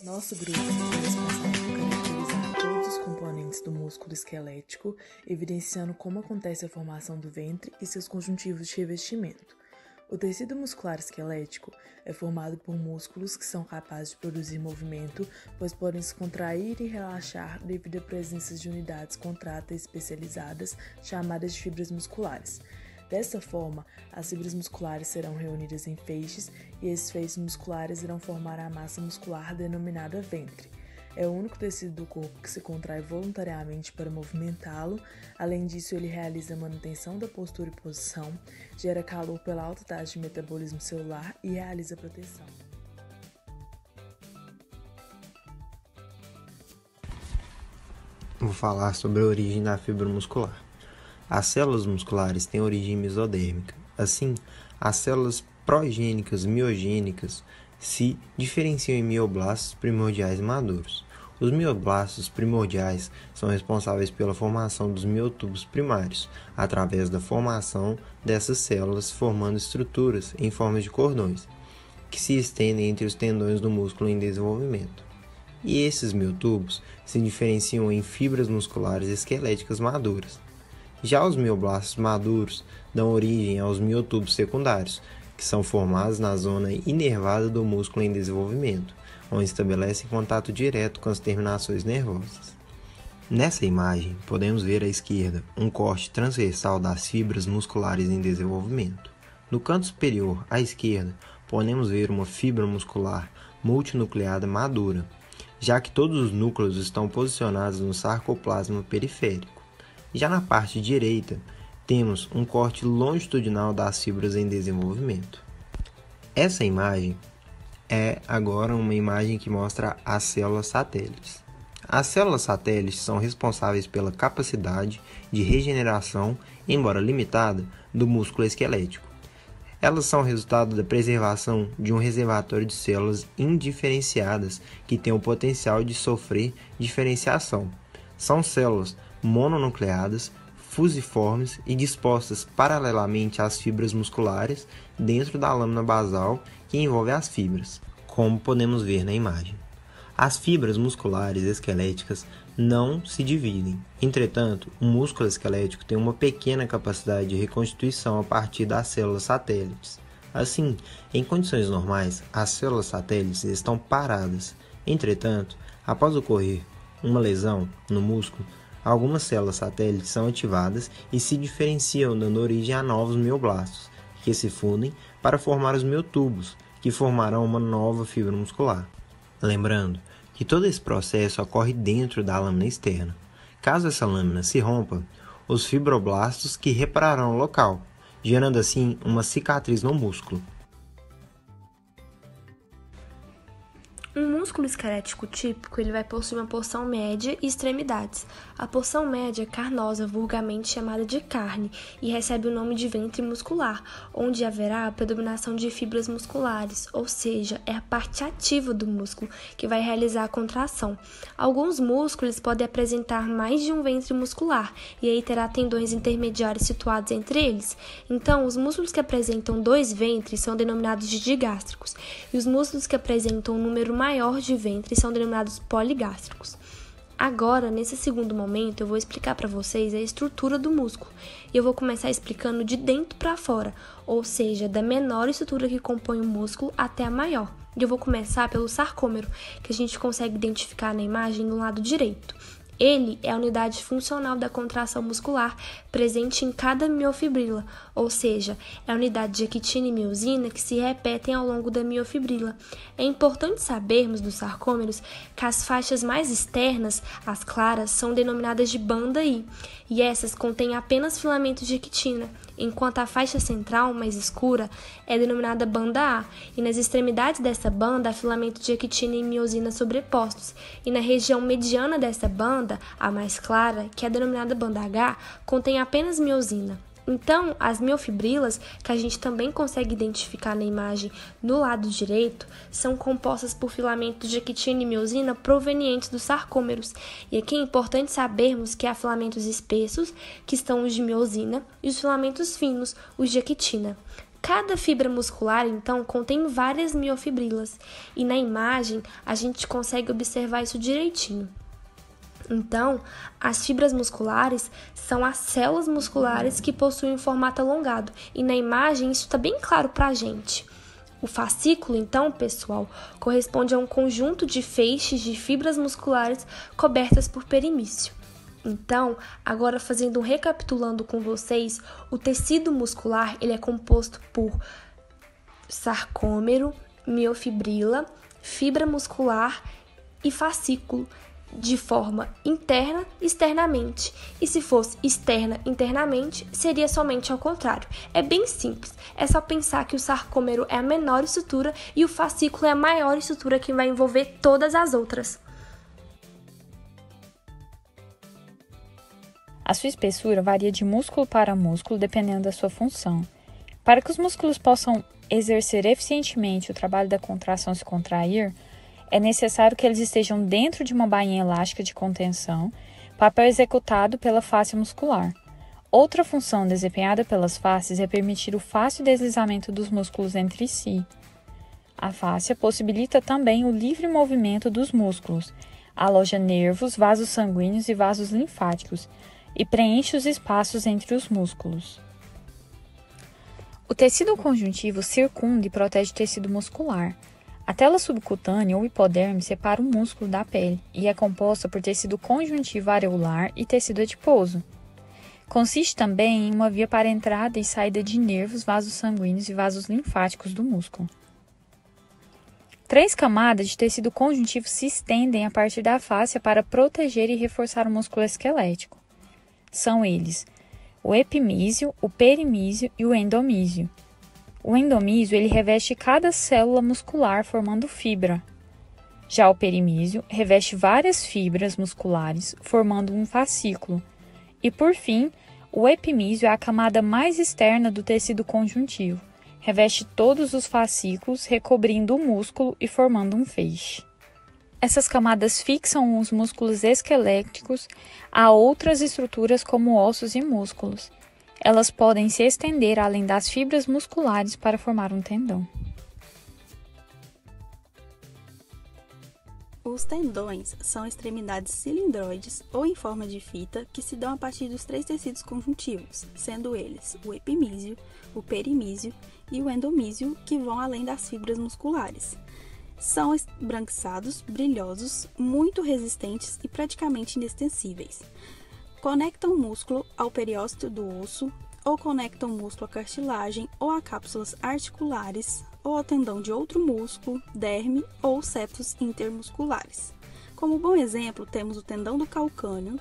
Nosso grupo é responsável por caracterizar todos os componentes do músculo esquelético, evidenciando como acontece a formação do ventre e seus conjuntivos de revestimento. O tecido muscular esquelético é formado por músculos que são capazes de produzir movimento, pois podem se contrair e relaxar devido à presença de unidades contráteis especializadas, chamadas de fibras musculares. Dessa forma, as fibras musculares serão reunidas em feixes e esses feixes musculares irão formar a massa muscular denominada ventre. É o único tecido do corpo que se contrai voluntariamente para movimentá-lo. Além disso, ele realiza a manutenção da postura e posição, gera calor pela alta taxa de metabolismo celular e realiza proteção. Vou falar sobre a origem da fibra muscular. As células musculares têm origem mesodérmica. Assim, as células progênicas miogênicas se diferenciam em mioblastos primordiais maduros. Os mioblastos primordiais são responsáveis pela formação dos miotubos primários, através da formação dessas células formando estruturas em forma de cordões, que se estendem entre os tendões do músculo em desenvolvimento. E esses miotubos se diferenciam em fibras musculares esqueléticas maduras. Já os mioblastos maduros dão origem aos miotubos secundários, que são formados na zona inervada do músculo em desenvolvimento, onde estabelecem contato direto com as terminações nervosas. Nessa imagem, podemos ver à esquerda um corte transversal das fibras musculares em desenvolvimento. No canto superior à esquerda, podemos ver uma fibra muscular multinucleada madura, já que todos os núcleos estão posicionados no sarcoplasma periférico. Já na parte direita, temos um corte longitudinal das fibras em desenvolvimento. Essa imagem é agora uma imagem que mostra as células satélites. As células satélites são responsáveis pela capacidade de regeneração, embora limitada, do músculo esquelético. Elas são resultado da preservação de um reservatório de células indiferenciadas que tem o potencial de sofrer diferenciação. São células mononucleadas, fusiformes e dispostas paralelamente às fibras musculares dentro da lâmina basal que envolve as fibras, como podemos ver na imagem. As fibras musculares esqueléticas não se dividem. Entretanto, o músculo esquelético tem uma pequena capacidade de reconstituição a partir das células satélites. Assim, em condições normais, as células satélites estão paradas. Entretanto, após ocorrer uma lesão no músculo, algumas células satélites são ativadas e se diferenciam, dando origem a novos mioblastos, que se fundem para formar os miotubos, que formarão uma nova fibra muscular. Lembrando que todo esse processo ocorre dentro da lâmina externa. Caso essa lâmina se rompa, os fibroblastos que repararão o local, gerando assim uma cicatriz no músculo. Um músculo esquelético típico ele vai possuir uma porção média e extremidades. A porção média é carnosa, vulgarmente chamada de carne, e recebe o nome de ventre muscular, onde haverá a predominação de fibras musculares, ou seja, é a parte ativa do músculo que vai realizar a contração. Alguns músculos podem apresentar mais de um ventre muscular, e aí terá tendões intermediários situados entre eles. Então, os músculos que apresentam 2 ventres são denominados de digástricos, e os músculos que apresentam um número maior de ventres são denominados poligástricos. Agora, nesse segundo momento, eu vou explicar para vocês a estrutura do músculo. E eu vou começar explicando de dentro para fora, ou seja, da menor estrutura que compõe o músculo até a maior. E eu vou começar pelo sarcômero, que a gente consegue identificar na imagem do lado direito. Ele é a unidade funcional da contração muscular presente em cada miofibrila, ou seja, é a unidade de actina e miosina que se repetem ao longo da miofibrila. É importante sabermos dos sarcômeros que as faixas mais externas, as claras, são denominadas de banda I, e essas contêm apenas filamentos de actina, enquanto a faixa central, mais escura, é denominada banda A, e nas extremidades dessa banda há filamentos de actina e miosina sobrepostos, e na região mediana dessa banda, a mais clara, que é denominada banda H, contém apenas miosina. Então, as miofibrilas, que a gente também consegue identificar na imagem no lado direito, são compostas por filamentos de actina e miosina provenientes dos sarcômeros. E aqui é importante sabermos que há filamentos espessos, que estão os de miosina, e os filamentos finos, os de actina. Cada fibra muscular, então, contém várias miofibrilas, e na imagem a gente consegue observar isso direitinho. Então, as fibras musculares são as células musculares que possuem um formato alongado, e na imagem isso está bem claro para a gente. O fascículo, então, pessoal, corresponde a um conjunto de feixes de fibras musculares cobertas por perimício. Então, agora recapitulando com vocês, o tecido muscular ele é composto por sarcômero, miofibrila, fibra muscular e fascículo, de forma interna e externamente. E se fosse externa internamente, seria somente ao contrário. É bem simples, é só pensar que o sarcômero é a menor estrutura e o fascículo é a maior estrutura que vai envolver todas as outras. A sua espessura varia de músculo para músculo dependendo da sua função. Para que os músculos possam exercer eficientemente o trabalho da contração e se contrair, é necessário que eles estejam dentro de uma bainha elástica de contenção, papel executado pela face muscular. Outra função desempenhada pelas faces é permitir o fácil deslizamento dos músculos entre si. A fáscia possibilita também o livre movimento dos músculos, aloja nervos, vasos sanguíneos e vasos linfáticos, e preenche os espaços entre os músculos. O tecido conjuntivo circunda e protege o tecido muscular. A tela subcutânea ou hipoderme separa o músculo da pele e é composta por tecido conjuntivo areolar e tecido adiposo. Consiste também em uma via para entrada e saída de nervos, vasos sanguíneos e vasos linfáticos do músculo. 3 camadas de tecido conjuntivo se estendem a partir da fáscia para proteger e reforçar o músculo esquelético. São eles o epimísio, o perimísio e o endomísio. O endomísio ele reveste cada célula muscular formando fibra. Já o perimísio reveste várias fibras musculares formando um fascículo. E por fim, o epimísio é a camada mais externa do tecido conjuntivo. Reveste todos os fascículos, recobrindo o músculo e formando um feixe. Essas camadas fixam os músculos esqueléticos a outras estruturas como ossos e músculos. Elas podem se estender além das fibras musculares para formar um tendão. Os tendões são extremidades cilindroides ou em forma de fita que se dão a partir dos 3 tecidos conjuntivos, sendo eles o epimísio, o perimísio e o endomísio, que vão além das fibras musculares. São esbranquiçados, brilhosos, muito resistentes e praticamente inextensíveis. Conectam o músculo ao periósteo do osso, ou conectam o músculo à cartilagem ou a cápsulas articulares, ou ao tendão de outro músculo, derme ou septos intermusculares. Como bom exemplo, temos o tendão do calcâneo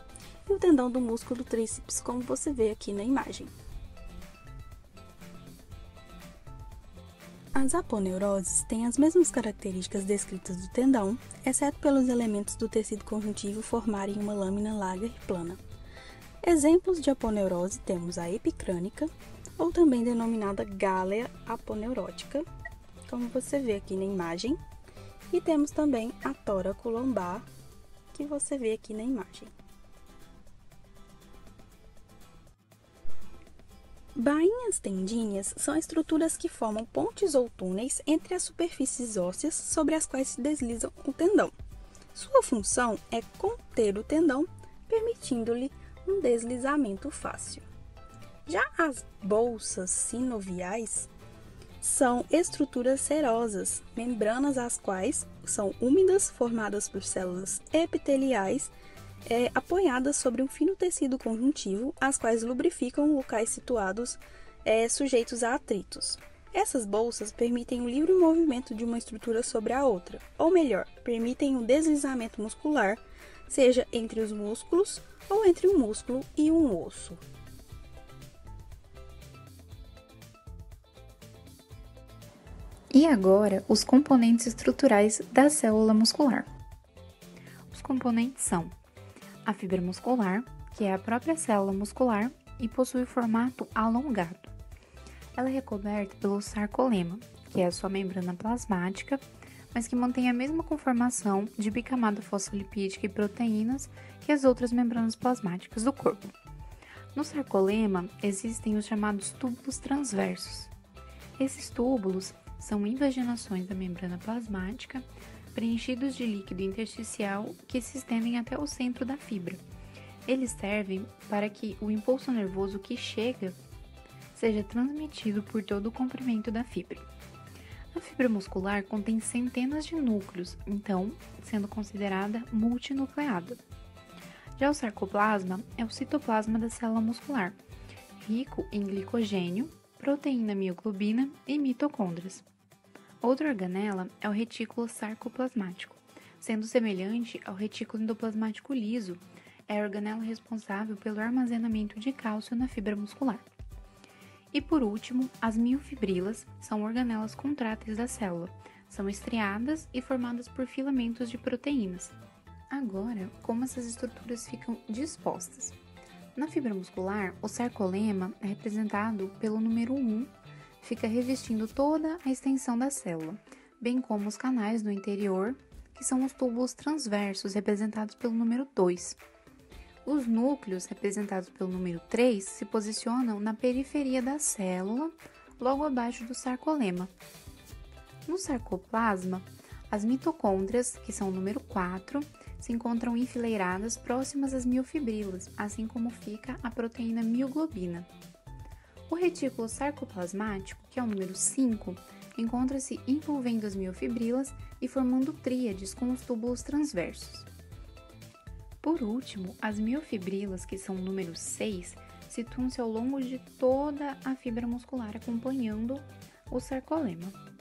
e o tendão do músculo tríceps, como você vê aqui na imagem. As aponeuroses têm as mesmas características descritas do tendão, exceto pelos elementos do tecido conjuntivo formarem uma lâmina larga e plana. Exemplos de aponeurose temos a epicrânica, ou também denominada gálea aponeurótica, como você vê aqui na imagem, e temos também a tóraco-lombar, que você vê aqui na imagem. Bainhas tendíneas são estruturas que formam pontes ou túneis entre as superfícies ósseas sobre as quais se deslizam o tendão. Sua função é conter o tendão, permitindo-lhe um deslizamento fácil. Já as bolsas sinoviais são estruturas serosas, membranas as quais são úmidas, formadas por células epiteliais, apoiadas sobre um fino tecido conjuntivo, as quais lubrificam locais situados sujeitos a atritos. Essas bolsas permitem o livre movimento de uma estrutura sobre a outra, ou melhor, permitem um deslizamento muscular, seja entre os músculos ou entre um músculo e um osso. E agora, os componentes estruturais da célula muscular. Os componentes são a fibra muscular, que é a própria célula muscular e possui formato alongado. Ela é recoberta pelo sarcolema, que é a sua membrana plasmática, mas que mantém a mesma conformação de bicamada fosfolipídica e proteínas que as outras membranas plasmáticas do corpo. No sarcolema existem os chamados túbulos transversos. Esses túbulos são invaginações da membrana plasmática, preenchidos de líquido intersticial que se estendem até o centro da fibra. Eles servem para que o impulso nervoso que chega seja transmitido por todo o comprimento da fibra. A fibra muscular contém centenas de núcleos, então, sendo considerada multinucleada. Já o sarcoplasma é o citoplasma da célula muscular, rico em glicogênio, proteína mioglobina e mitocôndrias. Outra organela é o retículo sarcoplasmático, sendo semelhante ao retículo endoplasmático liso, é a organela responsável pelo armazenamento de cálcio na fibra muscular. E por último, as miofibrilas são organelas contráteis da célula, são estriadas e formadas por filamentos de proteínas. Agora, como essas estruturas ficam dispostas? Na fibra muscular, o sarcolema é representado pelo número 1, fica revestindo toda a extensão da célula, bem como os canais no interior, que são os túbulos transversos representados pelo número 2. Os núcleos, representados pelo número 3, se posicionam na periferia da célula, logo abaixo do sarcolema. No sarcoplasma, as mitocôndrias, que são o número 4, se encontram enfileiradas próximas às miofibrilas, assim como fica a proteína mioglobina. O retículo sarcoplasmático, que é o número 5, encontra-se envolvendo as miofibrilas e formando tríades com os túbulos transversos. Por último, as miofibrilas, que são o número 6, situam-se ao longo de toda a fibra muscular, acompanhando o sarcolema.